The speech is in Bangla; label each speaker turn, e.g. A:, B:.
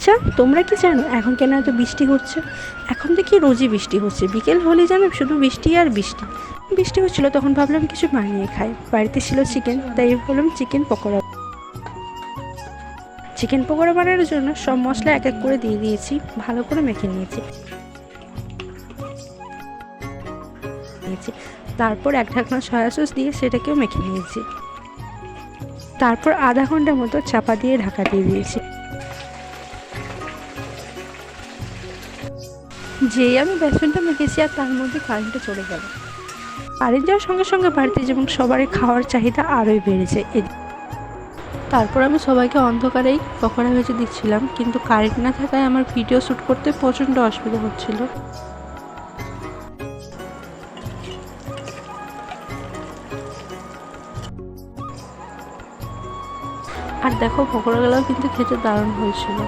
A: আচ্ছা তোমরা কি জানো এখন কেন এত বৃষ্টি হচ্ছে? এখন দেখি রোজই বৃষ্টি হচ্ছে, বিকেল হলে জানো শুধু বৃষ্টি আর বৃষ্টি। বৃষ্টি হচ্ছিলো তখন ভাবলাম কিছু বানিয়ে খাই, বাড়িতে ছিল চিকেন, তাই ভাবলাম চিকেন পকোড়া বানানোর জন্য সব মশলা এক এক করে দিয়ে দিয়েছি, ভালো করে মেখে নিয়েছি। তারপর এক ঢাকনা সয়া সস দিয়ে সেটাকেও মেখে নিয়েছি। তারপর আধা ঘন্টার মতো চাপা দিয়ে ঢাকা দিয়ে দিয়েছি। যেই আমি বেসনটা মেখেছি আর তার মধ্যে কারেন্টটা চলে গেল। কারেন্ট যাওয়ার সঙ্গে সঙ্গে বাড়িতে যেমন সবারই খাওয়ার চাহিদা আরোই বেড়েছে। তারপর আমি সবাইকে অন্ধকারেই পকোড়া ভেজে দিচ্ছিলাম, কিন্তু কারেন্ট না থাকায় আমার ভিডিও শ্যুট করতে প্রচণ্ড অসুবিধা হচ্ছিল। আর দেখো পকোড়াগুলোও কিন্তু খেতে দারুণ হয়েছিল।